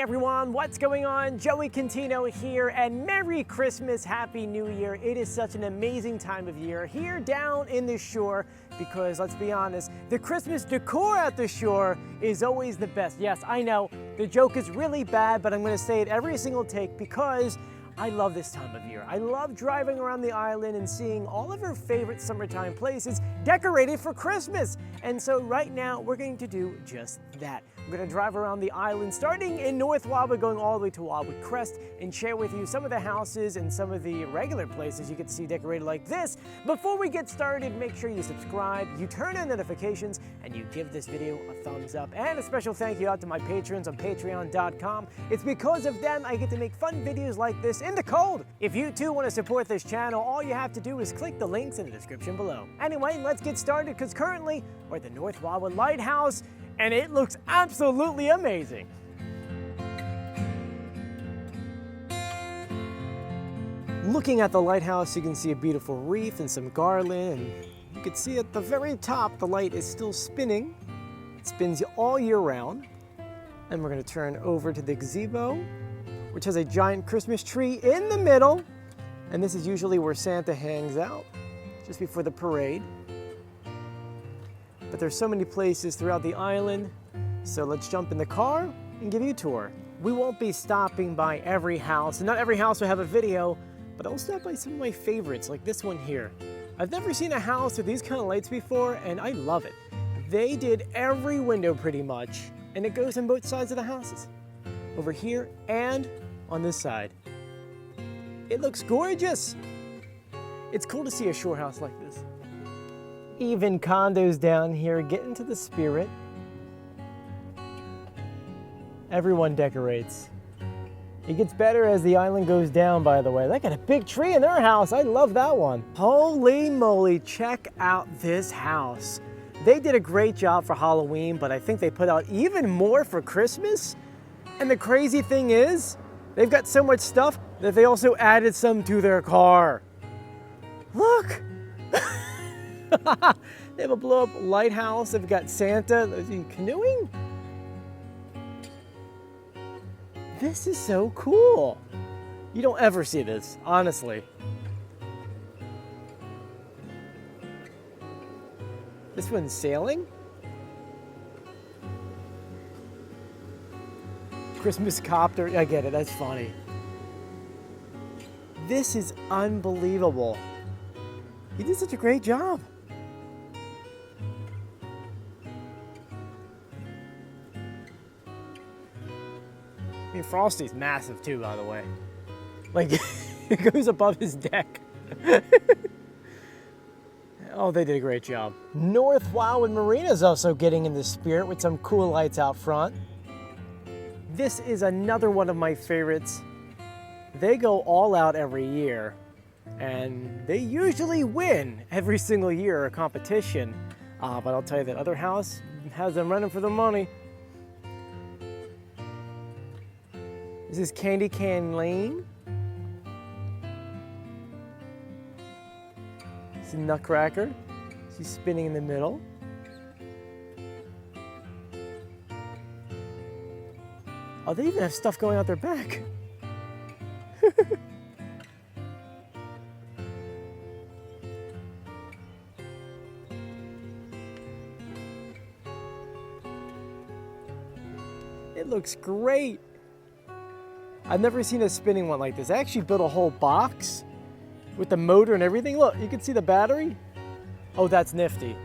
everyone, what's going on? Joey Contino here, and Merry Christmas, Happy New Year. It is such an amazing time of year here down in the shore because, let's be honest, the Christmas decor at the shore is always the best. Yes, I know, the joke is really bad, but I'm going to say it every single take because I love this time of year. I love driving around the island and seeing all of our favorite summertime places decorated for Christmas. And so right now, we're going to do just that. We're going to drive around the island, starting in North Wildwood, going all the way to Wildwood Crest, and share with you some of the houses and some of the regular places you get to see decorated like this. Before we get started, make sure you subscribe, you turn on notifications, and you give this video a thumbs up. And a special thank you out to my patrons on patreon.com. It's because of them I get to make fun videos like this in the cold. If you too want to support this channel, all you have to do is click the links in the description below. Anyway, let's get started because currently we're at the North Wildwood Lighthouse, and it looks absolutely amazing. Looking at the lighthouse, you can see a beautiful reef and some garland, and you can see at the very top the light is still spinning. It spins all year round. And we're going to turn over to the gazebo, which has a giant Christmas tree in the middle, and this is usually where Santa hangs out just before the parade. But there's so many places throughout the island, so let's jump in the car and give you a tour. We won't be stopping by every house, and not every house will have a video, but I'll stop by some of my favorites, like this one here. I've never seen a house with these kind of lights before, and I love it. They did every window pretty much, and it goes on both sides of the houses. Over here and on this side. It looks gorgeous. It's cool to see a shore house like this. Even condos down here get into the spirit. Everyone decorates. It gets better as the island goes down, by the way. They got a big tree in their house. I love that one. Holy moly, check out this house. They did a great job for Halloween, but I think they put out even more for Christmas. And the crazy thing is, they've got so much stuff that they also added some to their car. Look! They have a blow-up lighthouse. They've got Santa. Is he canoeing? This is so cool. You don't ever see this, honestly. This one's sailing. Christmas copter. I get it. That's funny. This is unbelievable. He did such a great job. I mean, Frosty's massive too, by the way. Like, it goes above his deck. Oh, they did a great job. North Wildwood Marina is also getting in the spirit with some cool lights out front. This is another one of my favorites. They go all out every year, and they usually win every single year a competition. But I'll tell you, that other house has them running for the money. This is Candy Cane Lane. This is Nutcracker. She's spinning in the middle. Oh, they even have stuff going out their back. It looks great. I've never seen a spinning one like this. I actually built a whole box with the motor and everything. Look, you can see the battery. Oh, that's nifty.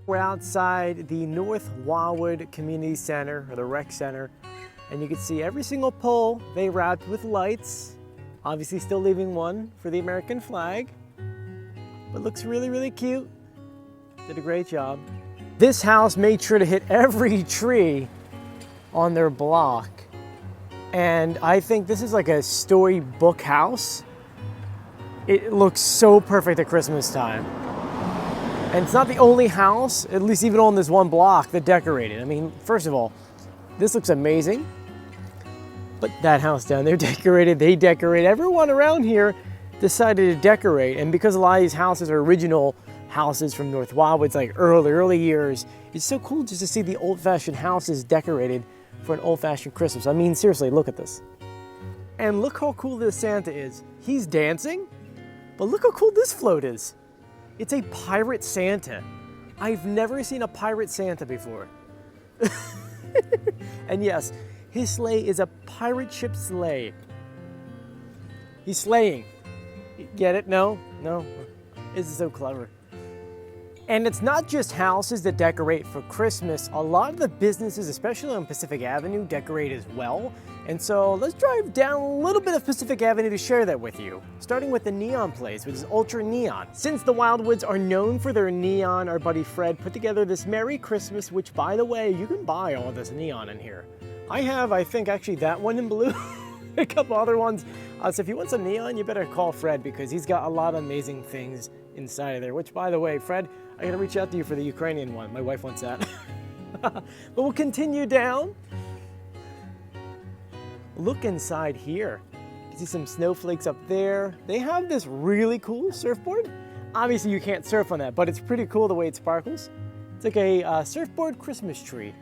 We're outside the North Wildwood Community Center, or the Rec Center, and you can see every single pole they wrapped with lights. Obviously still leaving one for the American flag, but looks really, really cute. Did a great job. This house made sure to hit every tree on their block. And I think this is like a storybook house. It looks so perfect at Christmas time. And it's not the only house, at least even on this one block, that decorated. I mean, first of all, this looks amazing. But that house down there decorated, they decorate. Everyone around here decided to decorate. And because a lot of these houses are original houses from North Wildwoods, like early years. It's so cool just to see the old-fashioned houses decorated for an old-fashioned Christmas. I mean, seriously, look at this. And look how cool this Santa is. He's dancing, but look how cool this float is. It's a pirate Santa. I've never seen a pirate Santa before. And yes, his sleigh is a pirate ship sleigh. He's sleighing. Get it? No? No? This is so clever. And it's not just houses that decorate for Christmas. A lot of the businesses, especially on Pacific Avenue, decorate as well. And so let's drive down a little bit of Pacific Avenue to share that with you. Starting with the neon place, which is ultra neon. Since the Wildwoods are known for their neon, our buddy Fred put together this Merry Christmas, which, by the way, you can buy all this neon in here. I have, I think, actually that one in blue, a couple other ones. So if you want some neon, you better call Fred because he's got a lot of amazing things inside of there, which, by the way, Fred, I gotta reach out to you for the Ukrainian one. My wife wants that. But we'll continue down. Look inside here. You see some snowflakes up there. They have this really cool surfboard. Obviously you can't surf on that, but it's pretty cool the way it sparkles. It's like a surfboard Christmas tree.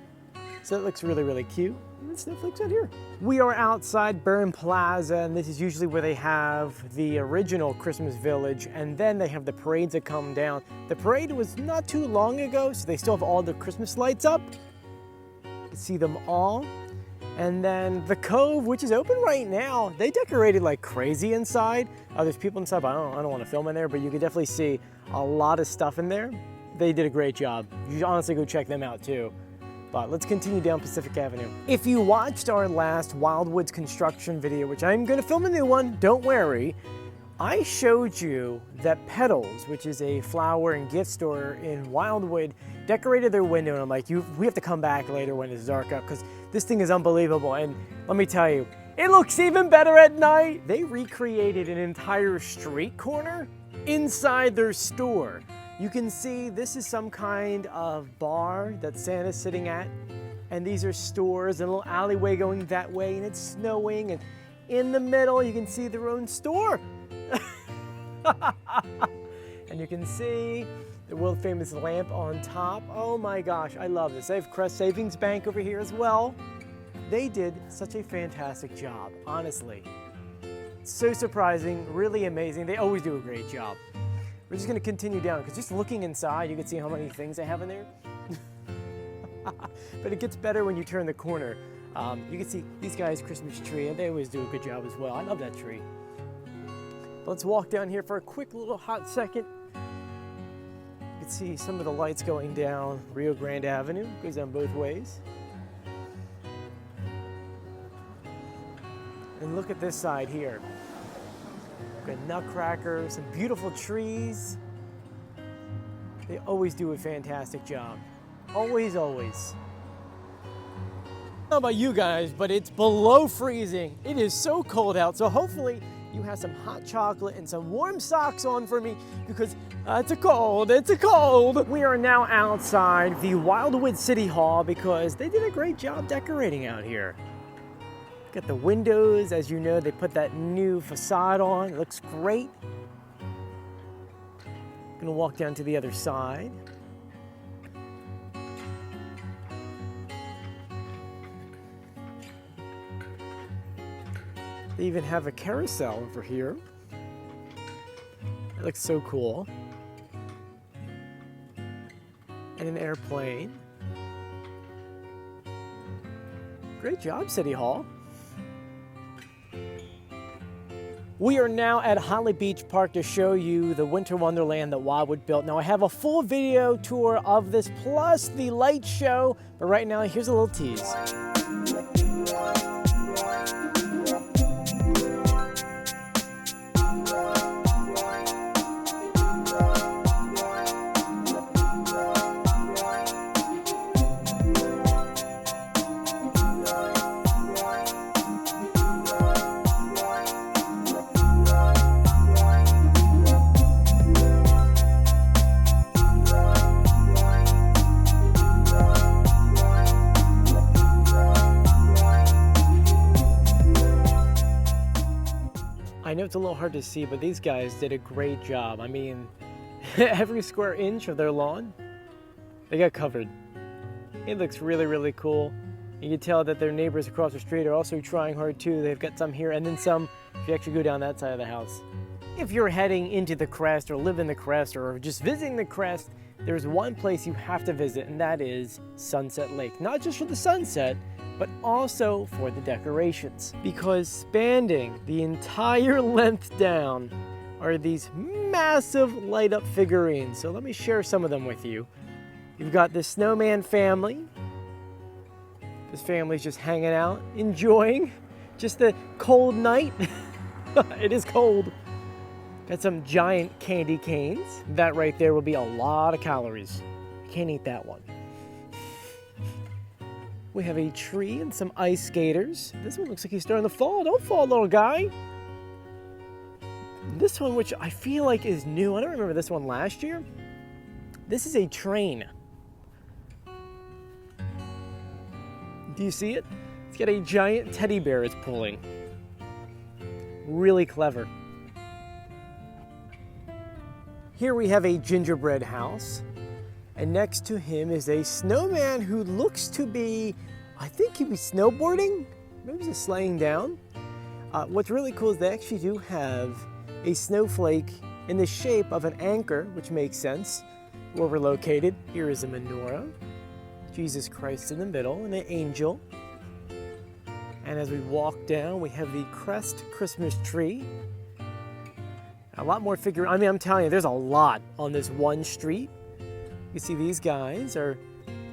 So it looks really cute. And snowflakes out here. We are outside Burn Plaza, and this is usually where they have the original Christmas village, and then they have the parades that come down. The parade was not too long ago, so they still have all the Christmas lights up. You can see them all. And then the Cove, which is open right now, they decorated like crazy inside. There's people inside, but I don't want to film in there, but you can definitely see a lot of stuff in there. They did a great job. You should honestly go check them out too. But let's continue down Pacific Avenue. If you watched our last Wildwoods construction video, which I'm gonna film a new one, don't worry, I showed you that Petals, which is a flower and gift store in Wildwood, decorated their window, and I'm like, we have to come back later when it's dark up because this thing is unbelievable. And let me tell you, it looks even better at night. They recreated an entire street corner inside their store. You can see this is some kind of bar that Santa's sitting at, and these are stores and a little alleyway going that way, and it's snowing, and in the middle you can see their own store. And you can see the world famous lamp on top. Oh my gosh, I love this. They have Crest Savings Bank over here as well. They did such a fantastic job, honestly. So surprising, really amazing. They always do a great job. We're just gonna continue down because just looking inside, you can see how many things they have in there. But it gets better when you turn the corner. You can see these guys' Christmas tree, and they always do a good job as well. I love that tree. But let's walk down here for a quick little hot second. You can see some of the lights going down Rio Grande Avenue. Goes down both ways. And look at this side here. Got nutcrackers, some beautiful trees. They always do a fantastic job. Always. I don't know about you guys, but it's below freezing. It is so cold out, so hopefully you have some hot chocolate and some warm socks on for me because it's a cold. We are now outside the Wildwood City Hall because they did a great job decorating out here. Got the windows, as you know, they put that new facade on. It looks great. Gonna walk down to the other side. They even have a carousel over here. It looks so cool. And an airplane. Great job, City Hall. We are now at Holly Beach Park to show you the winter wonderland that Wildwood built. Now I have a full video tour of this plus the light show, but right now here's a little tease. I know it's a little hard to see, but these guys did a great job. I mean, every square inch of their lawn, they got covered. It looks really, really cool. You can tell that their neighbors across the street are also trying hard too. They've got some here and then some if you actually go down that side of the house. If you're heading into the Crest or live in the Crest or just visiting the Crest, there's one place you have to visit, and that is Sunset Lake. Not just for the sunset, but also for the decorations. Because spanning the entire length down are these massive light up figurines. So let me share some of them with you. You've got the snowman family. This family's just hanging out, enjoying just the cold night. It is cold. Got some giant candy canes. That right there will be a lot of calories. You can't eat that one. We have a tree and some ice skaters. This one looks like he's starting to fall. Don't fall, little guy. This one, which I feel like is new. I don't remember this one last year. This is a train. Do you see it? It's got a giant teddy bear it's pulling. Really clever. Here we have a gingerbread house, and next to him is a snowman who looks to be, I think he'd be snowboarding, maybe just sleighing down. What's really cool is they actually do have a snowflake in the shape of an anchor, which makes sense where we're located. Here is a menorah, Jesus Christ in the middle, and an angel. And as we walk down, we have the Crest Christmas tree. A lot more figure. I mean, I'm telling you, there's a lot on this one street. You see these guys are,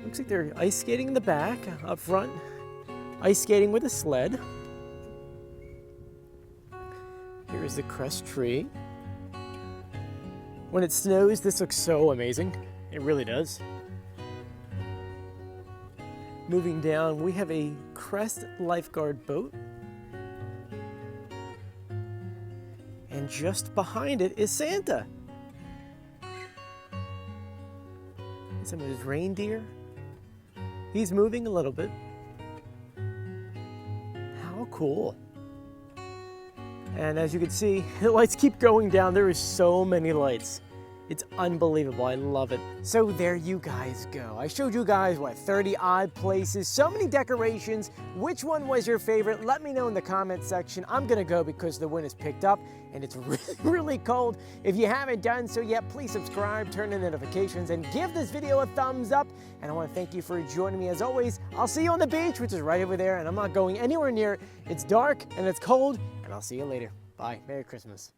looks like they're ice skating in the back, up front. Ice skating with a sled. Here's the Crest tree. When it snows, this looks so amazing. It really does. Moving down, we have a Crest lifeguard boat. And just behind it is Santa. And some of his reindeer. He's moving a little bit. How cool. And as you can see, the lights keep going down. There is so many lights. It's unbelievable. I love it. So there you guys go. I showed you guys, 30 odd places, so many decorations. Which one was your favorite? Let me know in the comment section. I'm gonna go because the wind has picked up and it's really, really cold. If you haven't done so yet, please subscribe, turn on notifications, and give this video a thumbs up. And I wanna thank you for joining me as always. I'll see you on the beach, which is right over there, and I'm not going anywhere near it. It's dark and it's cold, and I'll see you later. Bye. Merry Christmas.